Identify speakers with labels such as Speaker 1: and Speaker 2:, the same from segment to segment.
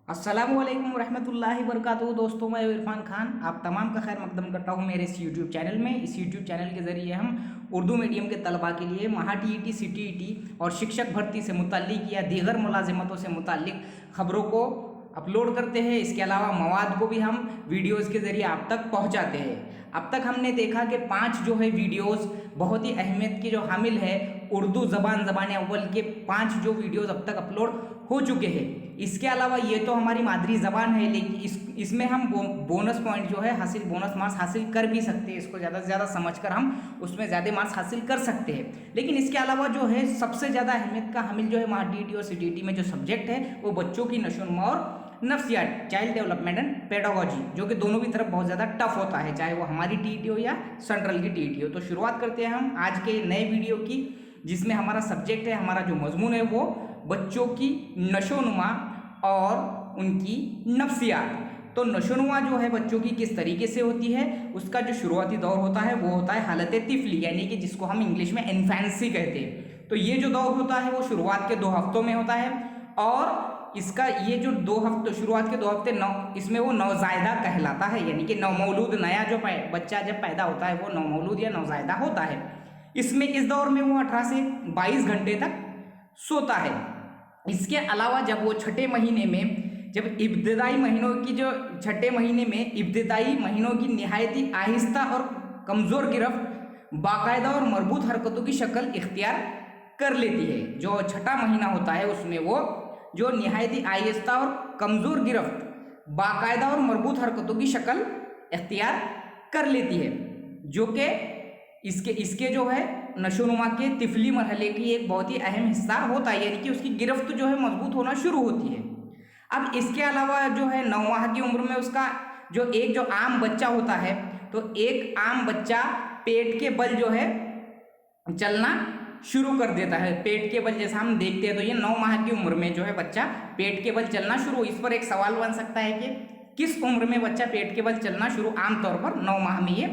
Speaker 1: अस्सलामुअलैकुम रहमतुल्लाहि वबरकातुहू। दोस्तों, मैं इरफान खान आप तमाम का खैर मकदम करता हूँ मेरे इस यूट्यूब चैनल में। इस यूट्यूब चैनल के ज़रिए हम उर्दू मीडियम के तलबा के लिए माहा टीईटी, सीटीईटी और शिक्षक भर्ती से मुताल्लिक या दीगर मुलाजिमतों से मुताल्लिक ख़बरों को अपलोड करते हैं। इसके अलावा मवाद को भी हम वीडियोज़ के ज़रिए आप तक पहुँचाते हैं। अब तक हमने देखा कि 5 जो है वीडियोज़ बहुत ही अहमियत की जो हामिल है उर्दू ज़बान अव्वल के 5 जो वीडियोज़ अब तक अपलोड हो चुके हैं। इसके अलावा ये तो हमारी मादरी ज़बान है, लेकिन इसमें हम बोनस पॉइंट जो है बोनस मार्क्स हासिल कर भी सकते हैं। इसको ज़्यादा से ज़्यादा समझकर हम उसमें ज़्यादा मार्क्स हासिल कर सकते हैं। लेकिन इसके अलावा जो है सबसे ज़्यादा अहमियत का हामिल जो है माहा टीईटी और सीटीईटी में जो सब्जेक्ट है वो बच्चों की नशोनुमा और नफ्सियात, चाइल्ड डेवलपमेंट एंड पेडागोजी, जो कि दोनों की तरफ बहुत ज़्यादा टफ होता है, चाहे वो हमारी टीईटी हो या सेंट्रल की टीईटी हो। तो शुरुआत करते हैं हम आज के नए वीडियो की, जिसमें हमारा सब्जेक्ट है, हमारा जो मजमून है वो बच्चों की नशोनुमा और उनकी नफ्सियात। तो नशोनुमा जो है बच्चों की किस तरीके से होती है, उसका जो शुरुआती दौर होता है वो होता है हालत तिफली, यानी कि जिसको हम इंग्लिश में इन्फेंसी कहते हैं। तो ये जो दौर होता है वो शुरुआत के 2 हफ्तों में होता है, और इसका ये जो 2 हफ्ते शुरुआत के 2 हफ्ते इसमें वो नवजायदा कहलाता है, यानी कि नवमौलूद, नया जो बच्चा जब पैदा होता है वो नवमौलूद या नवजायदा होता है। इसमें इस दौर में वो 18 से 22 घंटे तक सोता है। इसके अलावा जब वो छठे महीने में, जब इब्तिदाई महीनों की जो छठे महीने में इब्तिदाई महीनों की निहायती आहिस्ता और कमज़ोर गिरफ्त बाकायदा और मरबूत हरकतों की शक्ल इख्तियार कर लेती है। जो छठा महीना होता है उसमें वो जो निहायती आहिस्ता और कमज़ोर गिरफ्त बाकायदा और मरबूत हरकतों की शक्ल इख्तियार कर लेती है, जो कि इसके जो है नशोनुमा के तिफली मरहले की एक बहुत ही अहम हिस्सा होता है, यानी कि उसकी गिरफ्त जो है मजबूत होना शुरू होती है। अब इसके अलावा जो है 9 माह की उम्र में उसका जो आम बच्चा होता है, तो एक आम बच्चा पेट के बल जो है चलना शुरू कर देता है। पेट के बल जैसा हम देखते हैं, तो ये 9 माह की उम्र में जो है बच्चा पेट के बल चलना शुरू। इस पर एक सवाल बन सकता है कि किस उम्र में बच्चा पेट के बल चलना शुरू, आमतौर पर 9 माह में ये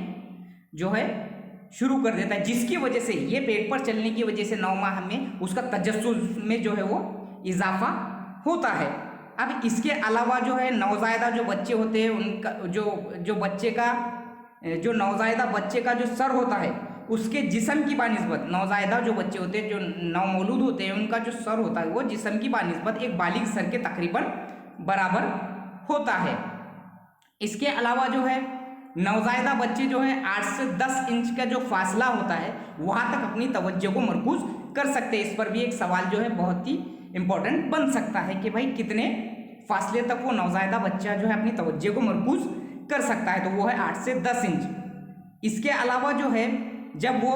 Speaker 1: जो है शुरू कर देता है, जिसकी वजह से ये पेट पर चलने की वजह से 9 माह में उसका तजस्सुस में जो है वो इजाफा होता है। अब इसके अलावा जो है नवजायदा जो बच्चे होते हैं उनका जो बच्चे का जो नवजायदा बच्चे का जो सर होता है उसके जिस्म की बानिस्बत, नवजायदा जो बच्चे होते हैं जो नवमौलूद होते हैं उनका जो सर होता है वो जिस्म की बानिस्बत एक बालिग सर के तकरीबन बराबर होता है। इसके अलावा जो है नवजायदा बच्चे जो है 8 से 10 इंच का जो फासला होता है वहाँ तक अपनी तवज्जो को मरकूज कर सकते हैं। इस पर भी एक सवाल जो है बहुत ही इंपॉर्टेंट बन सकता है कि भाई कितने फासले तक वो नवजायदा बच्चा जो है अपनी तवज्जो को मरकूज कर सकता है, तो वो है 8 से 10 इंच। इसके अलावा जो है जब वो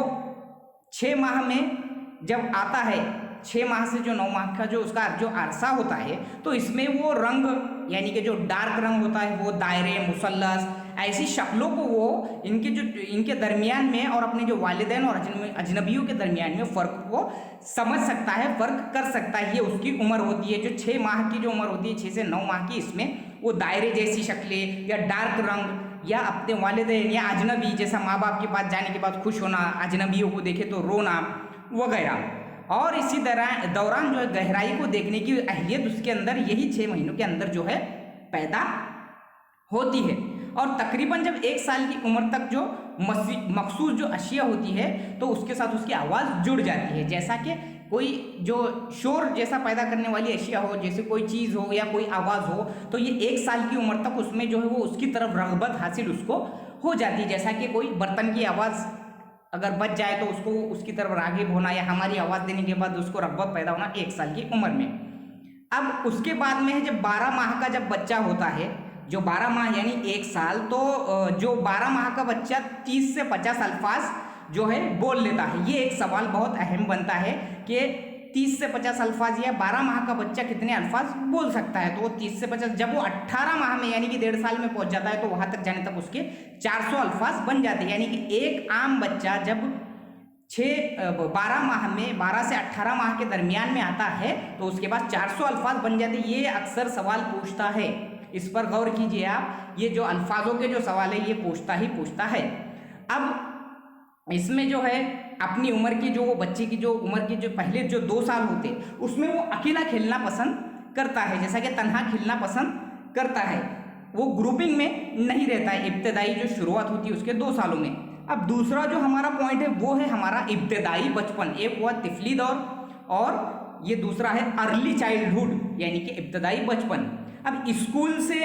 Speaker 1: 6 माह में जब आता है, 6 माह से जो 9 माह का जो उसका जो अरसा होता है, तो इसमें वो रंग, यानी कि जो डार्क रंग होता है वो दायरे, मुसल्लस, ऐसी शक्लों को वो इनके दरमियान में और अपने जो वालिदैन और अजनबियों के दरमियान में फ़र्क को समझ सकता है, फ़र्क कर सकता है। ये उसकी उम्र होती है, जो 6 माह की जो उम्र होती है, 6 से 9 माह की, इसमें वो दायरे जैसी शक्लें या डार्क रंग या अपने वालिदैन या अजनबी जैसा माँ बाप के पास जाने के बाद खुश होना, अजनबियों को देखे तो रोना वगैरह, और इसी दौरान जो है गहराई को देखने की अहलियत उसके अंदर यही 6 महीनों के अंदर जो है पैदा होती है। और तकरीबन जब 1 साल की उम्र तक जो मखसूस जो अशिया होती है तो उसके साथ उसकी आवाज़ जुड़ जाती है, जैसा कि कोई जो शोर जैसा पैदा करने वाली अशिया हो, जैसे कोई चीज़ हो या कोई आवाज़ हो, तो ये 1 साल की उम्र तक उसमें जो है वो उसकी तरफ रग़बत हासिल उसको हो जाती है। जैसा कि कोई बर्तन की आवाज़ अगर बच जाए तो उसको उसकी तरफ राग़िब होना, या हमारी आवाज़ देने के बाद उसको रग़बत पैदा होना 1 साल की उम्र में। अब उसके बाद में जब 12 माह का जब बच्चा होता है, जो 12 माह यानी 1 साल, तो जो 12 माह का बच्चा 30 से 50 अल्फाज जो है बोल लेता है। ये एक सवाल बहुत अहम बनता है कि 30 से 50 अल्फाज या 12 माह का बच्चा कितने अल्फाज बोल सकता है। तो वो 30 से 50, जब वो 18 माह में यानी कि 1.5 साल में पहुंच जाता है तो वहां तक जाने तक उसके 400 अल्फाज बन जाते हैं। यानी कि एक आम बच्चा जब 12 माह में 12 से 18 माह के दरमियान में आता है तो उसके पास 400 अल्फाज बन जाते हैं। ये अक्सर सवाल पूछता है, इस पर गौर कीजिए आप, ये जो अल्फाजों के जो सवाल है ये पूछता है। अब इसमें जो है अपनी उम्र की जो वो बच्चे की जो उम्र के जो पहले जो 2 साल होते उसमें वो अकेला खेलना पसंद करता है, जैसा कि तन्हा खेलना पसंद करता है, वो ग्रुपिंग में नहीं रहता है। इब्तदाई जो शुरुआत होती है उसके 2 सालों में। अब दूसरा जो हमारा पॉइंट है वो है हमारा इब्तदाई बचपन। एक हुआ तिफली दौर और ये दूसरा है अर्ली चाइल्डहुड, यानी कि इब्तदाई बचपन। अब स्कूल से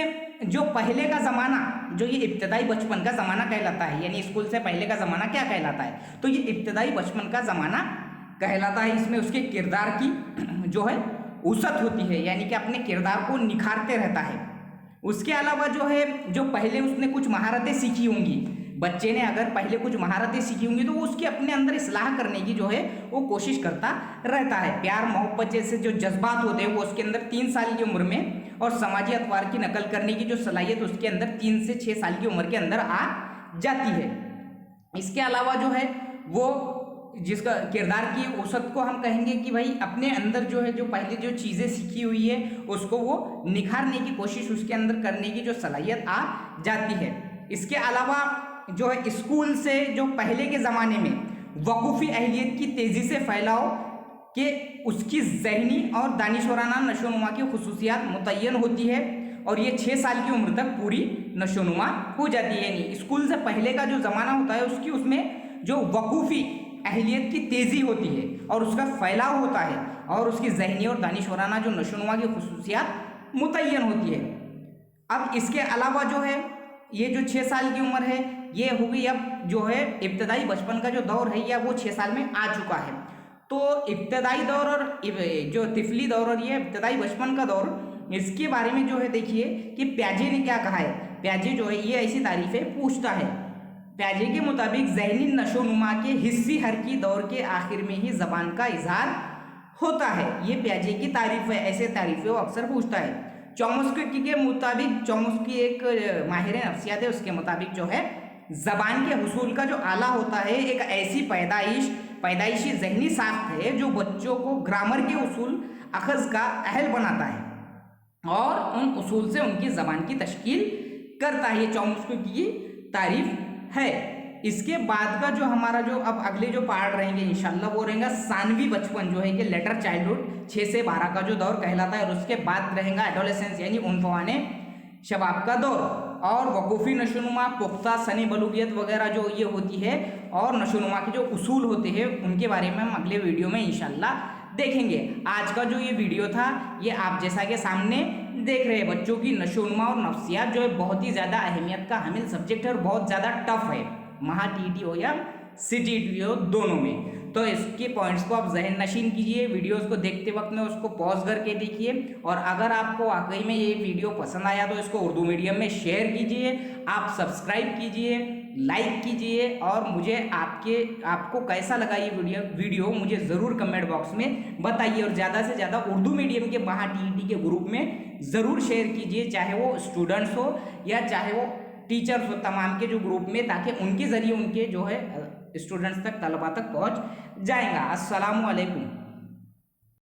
Speaker 1: जो पहले का ज़माना, जो ये इब्तदाई बचपन का ज़माना कहलाता है, यानी स्कूल से पहले का ज़माना क्या कहलाता है, तो ये इब्तदाई बचपन का ज़माना कहलाता है। इसमें उसके किरदार की जो है उसत होती है, यानी कि अपने किरदार को निखारते रहता है। उसके अलावा जो है, जो पहले उसने कुछ महारतें सीखी होंगी, बच्चे ने अगर पहले कुछ महारतें सीखी होंगी तो वो उसके अपने अंदर इस्लाह करने की जो है वो कोशिश करता रहता है। प्यार मोहब्बत जैसे जो जज्बात होते हैं वो उसके अंदर 3 साल की उम्र में, और समाजी अतवार की नकल करने की जो सलाहियत उसके अंदर 3 से 6 साल की उम्र के अंदर आ जाती है। इसके अलावा जो है वो जिसका किरदार की औसत को हम कहेंगे कि भाई अपने अंदर जो है, जो पहले जो चीज़ें सीखी हुई है उसको वो निखारने की कोशिश उसके अंदर करने की जो सलाहियत आ जाती है। इसके अलावा जो है स्कूल से जो पहले के ज़माने में वकूफ़ी अहलियत की तेज़ी से फैलाव के उसकी ज़हनी और दानिशवराना नशोनुमा की खुसूसियात मुतय्यन होती है, और ये 6 साल की उम्र तक पूरी नशोनुमा हो जाती है। यानी स्कूल से पहले का जो ज़माना होता है उसकी उसमें जो वकूफ़ी अहलियत की तेज़ी होती है और उसका फैलाव होता है, और उसकी ज़हनी और दानिशवराना जो नशोनुमा की खुसूसियात मुतय्यन होती है। अब इसके अलावा जो है ये जो 6 साल की उम्र है ये हो गई। अब जो है इब्तदाई बचपन का जो दौर है या वो 6 साल में आ चुका है। तो इब्तदाई दौर और जो तिफली दौर और ये इब्तदाई बचपन का दौर, इसके बारे में जो है देखिए कि प्याजे ने क्या कहा है। प्याजे जो है ये ऐसी तारीफें पूछता है। प्याजे के मुताबिक ज़हनी नशोनुमा के हिस्सी हरकी दौर के आखिर में ही ज़बान का इजहार होता है। ये प्याजे की तारीफ है, ऐसे तारीफें वो अक्सर पूछता है। चॉम्स्की के मुताबिक, चॉम्स्की एक माहिर नफ्सियात है, उसके मुताबिक जो है ज़बान के हुसूल का जो आला होता है एक ऐसी पैदाइशी ज़हनी साख्त है जो बच्चों को ग्रामर के उसूल अखज़ का अहल बनाता है और उन उसूल से उनकी ज़बान की तश्कील करता है। ये चॉम्स्की की तारीफ है। इसके बाद का जो हमारा जो अब अगले जो पार्ट रहेंगे इंशाल्लाह वो रहेगा सानवी बचपन, जो है कि लेटर चाइल्डहुड 6 से 12 का जो दौर कहलाता है, और उसके बाद रहेगा एडोलेसेंस यानी उनफवाने शबाब का दौर, और वकूफ़ी नशोनुमा, पुख्ता सनी बलूगियत वगैरह जो ये होती है, और नशोनुमा के जो उसूल होते हैं उनके बारे में हम अगले वीडियो में इंशाल्लाह देखेंगे। आज का जो ये वीडियो था ये आप जैसा कि सामने देख रहे हैं, बच्चों की नशोनुमा और नफ्सियात जो है बहुत ही ज़्यादा अहमियत का हामिल सब्जेक्ट है और बहुत ज़्यादा टफ है, महा टीईटी हो या सीटीईटी हो दोनों में। तो इसके पॉइंट्स को आप जहन नशीन कीजिए, वीडियोस को देखते वक्त में उसको पॉज करके देखिए, और अगर आपको वाकई में ये वीडियो पसंद आया तो इसको उर्दू मीडियम में शेयर कीजिए, आप सब्सक्राइब कीजिए, लाइक कीजिए, और मुझे आपको कैसा लगा ये वीडियो मुझे ज़रूर कमेंट बॉक्स में बताइए, और ज़्यादा से ज़्यादा उर्दू मीडियम के महा टीईटी के ग्रुप में ज़रूर शेयर कीजिए, चाहे वो स्टूडेंट्स हो या चाहे वो टीचर्स हो, तमाम के जो ग्रुप में, ताकि उनके ज़रिए उनके जो है स्टूडेंट्स तक, तलबा तक पहुँच जाएगा। अस्सलामु अलैकुम।